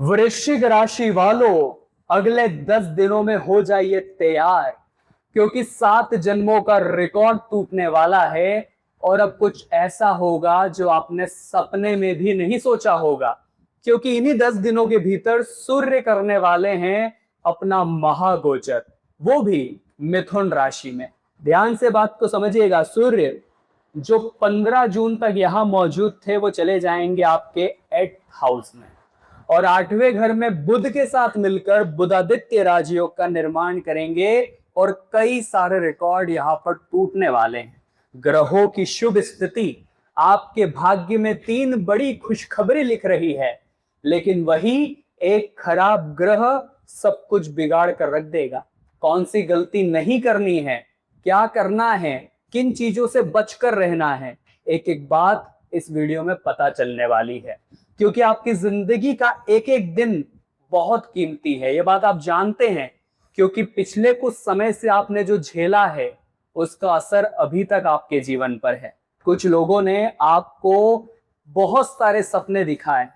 वृश्चिक राशि वालों, अगले 10 दिनों में हो जाइए तैयार, क्योंकि 7 जन्मों का रिकॉर्ड टूटने वाला है। और अब कुछ ऐसा होगा जो आपने सपने में भी नहीं सोचा होगा, क्योंकि इन्हीं 10 दिनों के भीतर सूर्य करने वाले हैं अपना महागोचर, वो भी मिथुन राशि में। ध्यान से बात को समझिएगा। सूर्य जो 15 जून तक यहां मौजूद थे, वो चले जाएंगे आपके 8th हाउस में, और 8वें घर में बुध के साथ मिलकर बुधादित्य राजयोग का निर्माण करेंगे। और कई सारे रिकॉर्ड यहां पर टूटने वाले हैं। ग्रहों की शुभ स्थिति आपके भाग्य में 3 बड़ी खुशखबरी लिख रही है, लेकिन वही एक खराब ग्रह सब कुछ बिगाड़ कर रख देगा। कौन सी गलती नहीं करनी है, क्या करना है, किन चीजों से बचकर रहना है, एक एक बात इस वीडियो में पता चलने वाली है। क्योंकि आपकी जिंदगी का एक एक दिन बहुत कीमती है, ये बात आप जानते हैं। क्योंकि पिछले कुछ समय से आपने जो झेला है, उसका असर अभी तक आपके जीवन पर है। कुछ लोगों ने आपको बहुत सारे सपने दिखाए,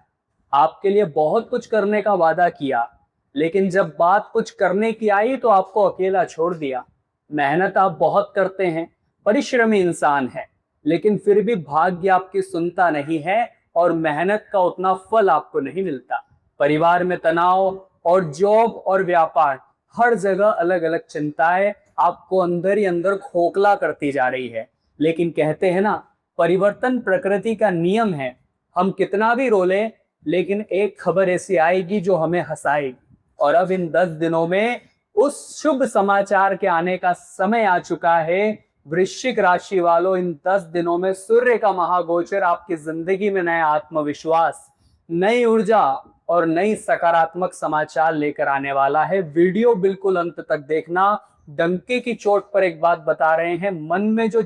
आपके लिए बहुत कुछ करने का वादा किया, लेकिन जब बात कुछ करने की आई तो आपको अकेला छोड़ दिया। मेहनत आप बहुत करते हैं, परिश्रमी इंसान है, लेकिन फिर भी भाग्य आपकी सुनता नहीं है और मेहनत का उतना फल आपको नहीं मिलता। परिवार में तनाव और जॉब और व्यापार, हर जगह अलग अलग चिंताएं आपको अंदर ही अंदर खोखला करती जा रही है। लेकिन कहते हैं ना, परिवर्तन प्रकृति का नियम है। हम कितना भी रोले, लेकिन एक खबर ऐसी आएगी जो हमें हंसाएगी। और अब इन 10 दिनों में उस शुभ समाचार के आने का समय आ चुका है। वृश्चिक राशि वालों, इन 10 दिनों में सूर्य का महागोचर आपकी जिंदगी में नया आत्मविश्वास, नई ऊर्जा और नई सकारात्मक समाचार लेकर आने वाला है। वीडियो बिल्कुल अंत तक देखना। डंके की चोट पर एक बात बता रहे हैं, मन में जो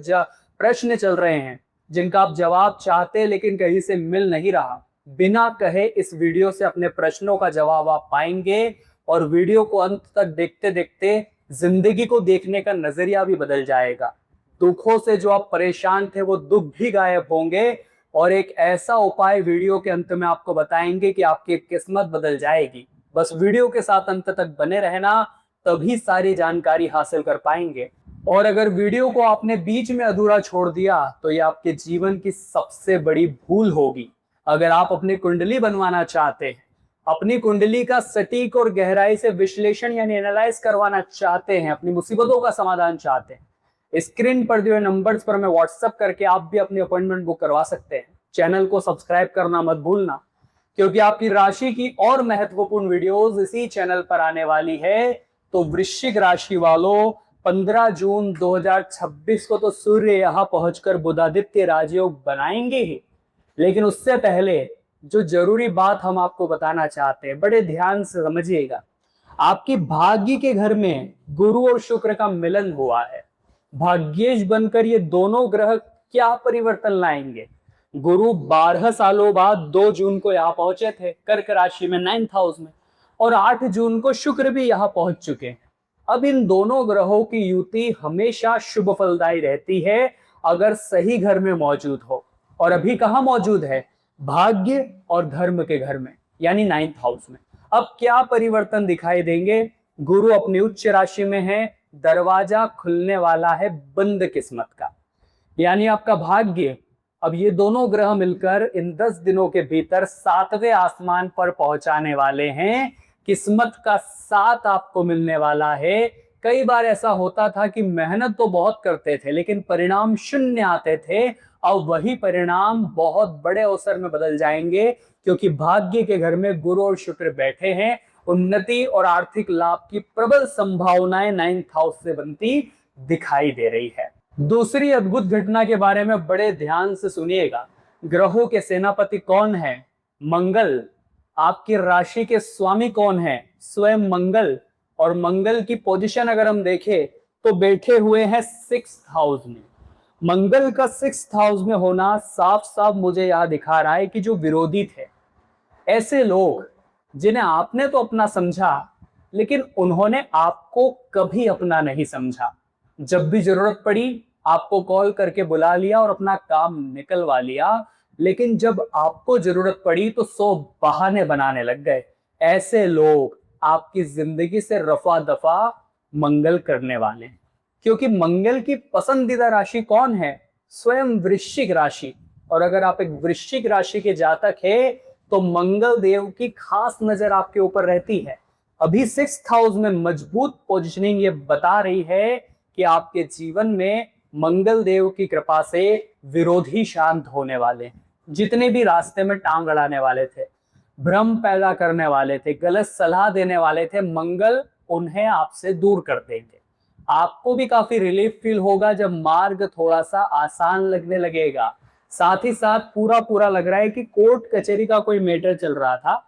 प्रश्न चल रहे हैं, जिनका आप जवाब चाहते लेकिन कहीं से मिल नहीं रहा, बिना कहे इस वीडियो से अपने प्रश्नों का जवाब आप पाएंगे। और वीडियो को अंत तक देखते देखते जिंदगी को देखने का नजरिया भी बदल जाएगा। दुखों से जो आप परेशान थे, वो दुख भी गायब होंगे। और एक ऐसा उपाय वीडियो के अंत में आपको बताएंगे कि आपकी किस्मत बदल जाएगी। बस वीडियो के साथ अंत तक बने रहना, तभी सारी जानकारी हासिल कर पाएंगे। और अगर वीडियो को आपने बीच में अधूरा छोड़ दिया, तो ये आपके जीवन की सबसे बड़ी भूल होगी। अगर आप अपनी कुंडली बनवाना चाहते हैं, अपनी कुंडली का सटीक और गहराई से विश्लेषण यानी एनालाइज करवाना चाहते हैं, अपनी मुसीबतों का समाधान चाहते हैं, स्क्रीन पर दिए नंबर्स पर मैं व्हाट्सएप करके आप भी अपनी अपॉइंटमेंट बुक करवा सकते हैं। चैनल को सब्सक्राइब करना मत भूलना, क्योंकि आपकी राशि की और महत्वपूर्ण वीडियोस इसी चैनल पर आने वाली है। तो वृश्चिक राशि वालों, 15 जून 2026 को तो सूर्य यहां पहुंचकर बुधादित्य राजयोग बनाएंगे ही, लेकिन उससे पहले जो जरूरी बात हम आपको बताना चाहते हैं, बड़े ध्यान से समझिएगा। आपकी भाग्य के घर में गुरु और शुक्र का मिलन हुआ है। भाग्येश बनकर ये दोनों ग्रह क्या परिवर्तन लाएंगे। गुरु 12 सालों बाद 2 जून को यहाँ पहुंचे थे कर्क राशि में 9th हाउस में, और 8 जून को शुक्र भी यहाँ पहुंच चुके हैं। अब इन दोनों ग्रहों की युति हमेशा शुभ फलदायी रहती है अगर सही घर में मौजूद हो। और अभी कहाँ मौजूद है? भाग्य और धर्म के घर में, यानी 9th हाउस में। अब क्या परिवर्तन दिखाई देंगे? गुरु अपनी उच्च राशि में है, दरवाजा खुलने वाला है बंद किस्मत का, यानी आपका भाग्य। अब ये दोनों ग्रह मिलकर इन 10 दिनों के भीतर 7वें आसमान पर पहुंचाने वाले हैं। किस्मत का साथ आपको मिलने वाला है। कई बार ऐसा होता था कि मेहनत तो बहुत करते थे, लेकिन परिणाम शून्य आते थे। अब वही परिणाम बहुत बड़े अवसर में बदल जाएंगे, क्योंकि भाग्य के घर में गुरु और शुक्र बैठे हैं। उन्नति और आर्थिक लाभ की प्रबल संभावनाएं 9th हाउस से बनती दिखाई दे रही है। दूसरी अद्भुत घटना के बारे में बड़े ध्यान से सुनिएगा। ग्रहों के सेनापति कौन है? मंगल। आपकी राशि के स्वामी कौन है? स्वयं मंगल। और मंगल की पोजीशन अगर हम देखें तो बैठे हुए हैं 6th हाउस में। मंगल का 6th हाउस में होना साफ साफ मुझे यह दिखा रहा है कि जो विरोधी थे, ऐसे लोग जिन्हें आपने तो अपना समझा, लेकिन उन्होंने आपको कभी अपना नहीं समझा। जब भी जरूरत पड़ी आपको कॉल करके बुला लिया और अपना काम निकलवा लिया, लेकिन जब आपको जरूरत पड़ी तो 100 बहाने बनाने लग गए। ऐसे लोग आपकी जिंदगी से रफा दफा मंगल करने वाले हैं। क्योंकि मंगल की पसंदीदा राशि कौन है? स्वयं वृश्चिक राशि। और अगर आप एक वृश्चिक राशि के जातक है तो मंगल देव की खास नजर आपके ऊपर रहती है। अभी 6th हाउस में मजबूत पोजीशनिंग ये बता रही है कि आपके जीवन में मंगल देव की कृपा से विरोधी शांत होने वाले हैं। जितने भी रास्ते में टांग अड़ाने वाले थे, भ्रम पैदा करने वाले थे, गलत सलाह देने वाले थे, मंगल उन्हें आपसे दूर कर देंगे। आपको भी काफी रिलीफ फील होगा जब मार्ग थोड़ा सा आसान लगने लगेगा। साथ ही साथ पूरा पूरा लग रहा है कि कोर्ट कचहरी का कोई मैटर चल रहा था,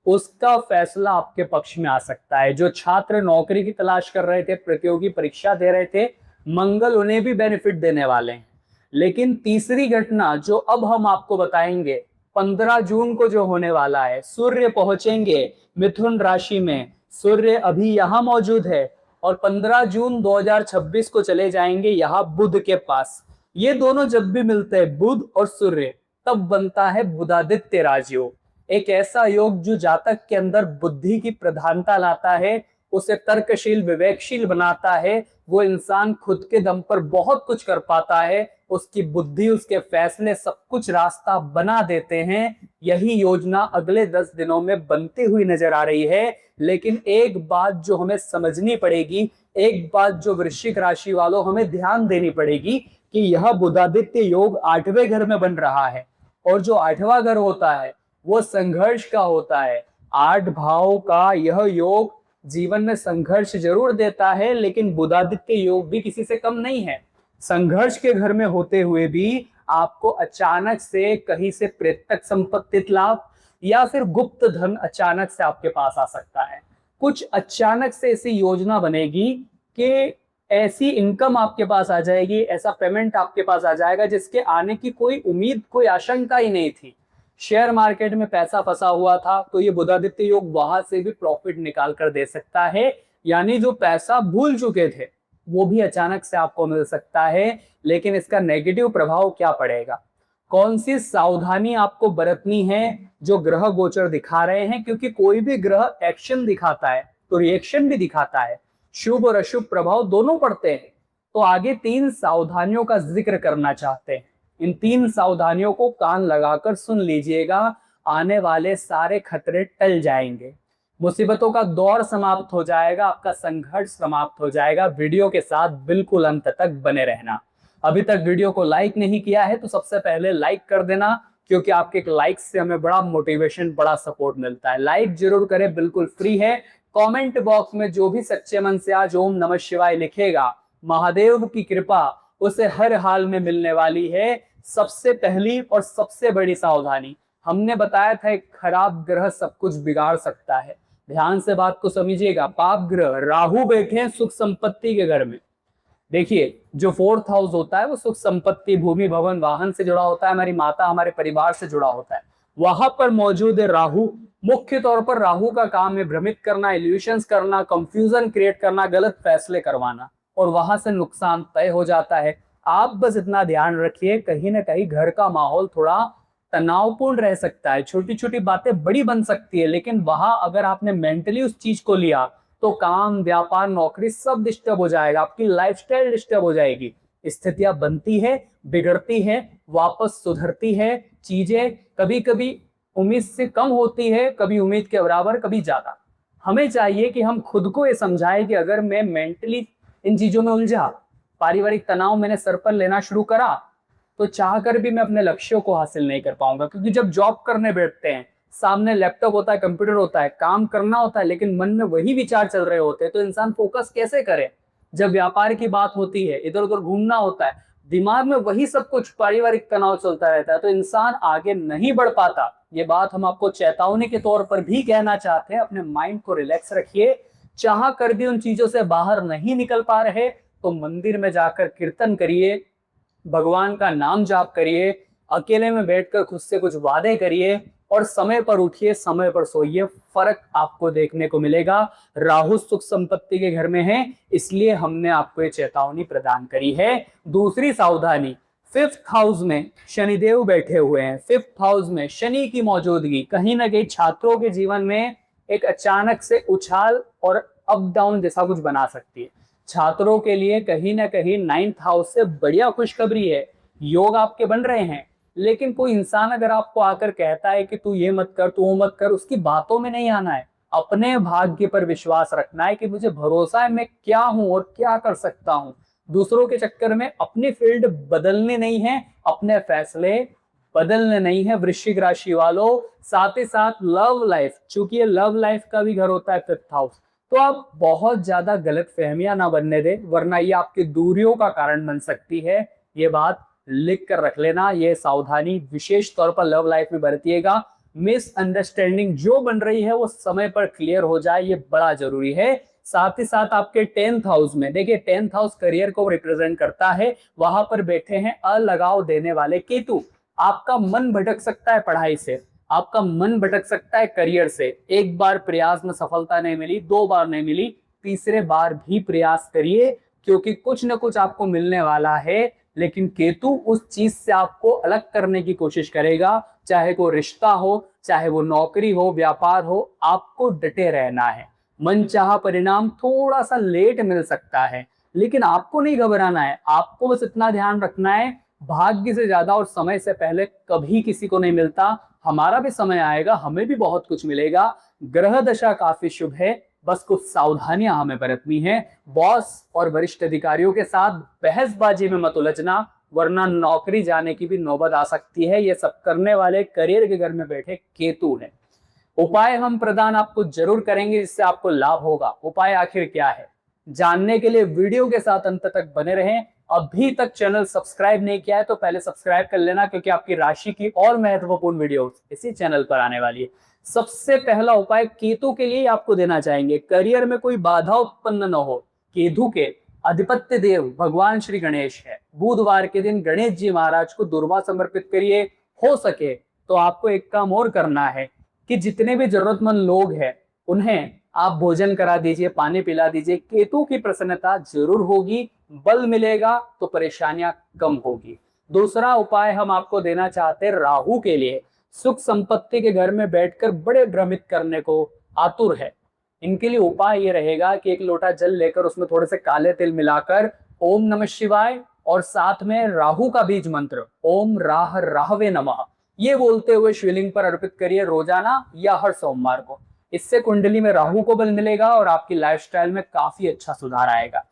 उसका फैसला आपके पक्ष में आ सकता है। जो छात्र नौकरी की तलाश कर रहे थे, प्रतियोगी परीक्षा दे रहे थे, मंगल उन्हें भी बेनिफिट देने वाले हैं। लेकिन तीसरी घटना जो अब हम आपको बताएंगे 15 जून को जो होने वाला है, सूर्य पहुंचेंगे मिथुन राशि में। सूर्य अभी यहां मौजूद है और 15 जून 2026 को चले जाएंगे यहां बुध के पास। ये दोनों जब भी मिलते हैं, बुध और सूर्य, तब बनता है बुधादित्य राजयोग। एक ऐसा योग जो जातक के अंदर बुद्धि की प्रधानता लाता है, उसे तर्कशील विवेकशील बनाता है। वो इंसान खुद के दम पर बहुत कुछ कर पाता है, उसकी बुद्धि, उसके फैसले सब कुछ रास्ता बना देते हैं। यही योजना अगले 10 दिनों में बनती हुई नजर आ रही है। लेकिन एक बात जो हमें समझनी पड़ेगी, एक बात जो वृश्चिक राशि वालों हमें ध्यान देनी पड़ेगी कि यह बुधादित्य योग 8वें घर में बन रहा है। और जो 8वां घर होता है वो संघर्ष का होता है। 8 भाव का यह योग जीवन में संघर्ष जरूर देता है, लेकिन बुधादित्य योग भी किसी से कम नहीं है। संघर्ष के घर में होते हुए भी आपको अचानक से कहीं से प्रत्यक्ष संपत्ति लाभ या फिर गुप्त धन अचानक से आपके पास आ सकता है। कुछ अचानक से ऐसी योजना बनेगी कि ऐसी इनकम आपके पास आ जाएगी, ऐसा पेमेंट आपके पास आ जाएगा जिसके आने की कोई उम्मीद, कोई आशंका ही नहीं थी। शेयर मार्केट में पैसा फंसा हुआ था तो ये बुधादित्य योग वहां से भी प्रॉफिट निकाल कर दे सकता है। यानी जो पैसा भूल चुके थे वो भी अचानक से आपको मिल सकता है। लेकिन इसका नेगेटिव प्रभाव क्या पड़ेगा, कौन सी सावधानी आपको बरतनी है जो ग्रह गोचर दिखा रहे हैं? क्योंकि कोई भी ग्रह एक्शन दिखाता है तो रिएक्शन भी दिखाता है, शुभ और अशुभ प्रभाव दोनों पड़ते हैं। तो आगे 3 सावधानियों का जिक्र करना चाहते हैं। इन 3 सावधानियों को कान लगाकर सुन लीजिएगा, आने वाले सारे खतरे टल जाएंगे, मुसीबतों का दौर समाप्त हो जाएगा, आपका संघर्ष समाप्त हो जाएगा। वीडियो के साथ बिल्कुल अंत तक बने रहना। अभी तक वीडियो को लाइक नहीं किया है तो सबसे पहले लाइक कर देना, क्योंकि आपके एक लाइक से हमें बड़ा मोटिवेशन, बड़ा सपोर्ट मिलता है। लाइक जरूर करें, बिल्कुल फ्री है। कमेंट बॉक्स में जो भी सच्चे मन से आज ओम नमः शिवाय लिखेगा, महादेव की कृपा उसे हर हाल में मिलने वाली है। सबसे पहली और सबसे बड़ी सावधानी हमने बताया था, एक खराब ग्रह सब कुछ बिगाड़ सकता है। ध्यान से बात को समझिएगा। पाप ग्रह राहु बैठे हैं सुख संपत्ति के घर में। देखिए, जो 4th हाउस होता है वो सुख संपत्ति, भूमि, भवन, वाहन से जुड़ा होता है, हमारी माता, हमारे परिवार से जुड़ा होता है। वहां पर मौजूद है राहु। मुख्य तौर पर राहु का काम है भ्रमित करना, इल्यूशंस करना, कंफ्यूजन क्रिएट करना, गलत फैसले करवाना, और वहां से नुकसान तय हो जाता है। आप बस इतना ध्यान रखिए, कहीं ना कहीं घर का माहौल थोड़ा तनावपूर्ण रह सकता है, छोटी छोटी बातें बड़ी बन सकती है। लेकिन वहां अगर आपने मेंटली उस चीज को लिया तो काम, व्यापार, नौकरी सब डिस्टर्ब हो जाएगा, आपकी लाइफस्टाइल डिस्टर्ब हो जाएगी। स्थितियां बनती है, बिगड़ती है, वापस सुधरती है। चीजें कभी कभी उम्मीद से कम होती है, कभी उम्मीद के बराबर, कभी ज्यादा। हमें चाहिए कि हम खुद को ये समझाएं कि अगर मैं मेंटली इन चीजों में उलझा, पारिवारिक तनाव मैंने सर पर लेना शुरू करा, तो चाहकर भी मैं अपने लक्ष्यों को हासिल नहीं कर पाऊंगा। क्योंकि जब जॉब करने बैठते हैं, सामने लैपटॉप होता है, कंप्यूटर होता है, काम करना होता है, लेकिन मन में वही विचार चल रहे होते हैं, तो इंसान फोकस कैसे करे? जब व्यापार की बात होती है, इधर उधर घूमना होता है, दिमाग में वही सब कुछ, पारिवारिक तनाव चलता रहता है, तो इंसान आगे नहीं बढ़ पाता। ये बात हम आपको चेतावनी के तौर पर भी कहना चाहते हैं। अपने माइंड को रिलैक्स रखिए। चाह कर भी उन चीजों से बाहर नहीं निकल पा रहे तो मंदिर में जाकर कीर्तन करिए, भगवान का नाम जाप करिए, अकेले में बैठकर खुद से कुछ वादे करिए और समय पर उठिए, समय पर सोइए। फर्क आपको देखने को मिलेगा। राहु सुख संपत्ति के घर में है, इसलिए हमने आपको ये चेतावनी प्रदान करी है। दूसरी सावधानी, 5th हाउस में शनिदेव बैठे हुए हैं। 5th हाउस में शनि की मौजूदगी कहीं ना कहीं छात्रों के जीवन में एक अचानक से उछाल और अप डाउन जैसा कुछ बना सकती है। छात्रों के लिए कहीं ना कहीं 9th हाउस से बढ़िया खुशखबरी है, योग आपके बन रहे हैं। लेकिन कोई इंसान अगर आपको आकर कहता है कि तू ये मत कर, तू वो मत कर, उसकी बातों में नहीं आना है। अपने भाग्य पर विश्वास रखना है कि मुझे भरोसा है मैं क्या हूं और क्या कर सकता हूं। दूसरों के चक्कर में अपनी फील्ड बदलनी नहीं है, अपने फैसले बदलने नहीं है वृश्चिक राशि वालों। साथ ही साथ लव लाइफ, चूंकि ये लव लाइफ का भी घर होता है 5th हाउस, तो आप बहुत ज्यादा गलत फहमियां ना बनने दें, वरना ये आपकी दूरियों का कारण बन सकती है। ये बात लिख कर रख लेना, ये सावधानी विशेष तौर पर लव लाइफ में बरतिएगा। मिसअंडरस्टैंडिंग जो बन रही है वो समय पर क्लियर हो जाए, ये बड़ा जरूरी है। साथ ही साथ आपके 10th हाउस में, देखिए 10th हाउस करियर को रिप्रेजेंट करता है, वहां पर बैठे हैं अलगाव देने वाले केतु। आपका मन भटक सकता है पढ़ाई से, आपका मन भटक सकता है करियर से। एक बार प्रयास में सफलता नहीं मिली, 2 बार नहीं मिली, तीसरे बार भी प्रयास करिए, क्योंकि कुछ ना कुछ आपको मिलने वाला है। लेकिन केतु उस चीज से आपको अलग करने की कोशिश करेगा, चाहे वो रिश्ता हो, चाहे वो नौकरी हो, व्यापार हो, आपको डटे रहना है। मनचाहा परिणाम थोड़ा सा लेट मिल सकता है, लेकिन आपको नहीं घबराना है। आपको बस इतना ध्यान रखना है, भाग्य से ज्यादा और समय से पहले कभी किसी को नहीं मिलता। हमारा भी समय आएगा, हमें भी बहुत कुछ मिलेगा। ग्रह दशा काफी शुभ है, बस कुछ सावधानियां हमें बरतनी है। बॉस और वरिष्ठ अधिकारियों के साथ बहसबाजी में मत उलझना, वरना नौकरी जाने की भी नौबत आ सकती है। ये सब करने वाले करियर के घर में बैठे केतु है। उपाय हम प्रदान आपको जरूर करेंगे जिससे आपको लाभ होगा। उपाय आखिर क्या है, जानने के लिए वीडियो के साथ अंत तक बने रहें। अभी तक चैनल सब्सक्राइब नहीं किया है तो पहले सब्सक्राइब कर लेना, क्योंकि आपकी राशि की और महत्वपूर्ण वीडियोस इसी चैनल पर आने वाली है। सबसे पहला उपाय केतु के लिए आपको देना चाहेंगे, करियर में कोई बाधा उत्पन्न न हो। केतु के अधिपत्य देव भगवान श्री गणेश है। बुधवार के दिन गणेश जी महाराज को दुर्वा समर्पित करिए। हो सके तो आपको एक काम और करना है कि जितने भी जरूरतमंद लोग हैं उन्हें आप भोजन करा दीजिए, पानी पिला दीजिए। केतु की प्रसन्नता जरूर होगी, बल मिलेगा तो परेशानियां कम होगी। दूसरा उपाय हम आपको देना चाहते हैं राहु के लिए। सुख संपत्ति के घर में बैठकर बड़े भ्रमित करने को आतुर है, इनके लिए उपाय ये रहेगा कि एक लोटा जल लेकर उसमें थोड़े से काले तिल मिलाकर ओम नमः शिवाय और साथ में राहु का बीज मंत्र ओम राह राहवे नमः ये बोलते हुए शिवलिंग पर अर्पित करिए रोजाना या हर सोमवार को। इससे कुंडली में राहु को बल मिलेगा और आपकी लाइफस्टाइल में काफी अच्छा सुधार आएगा।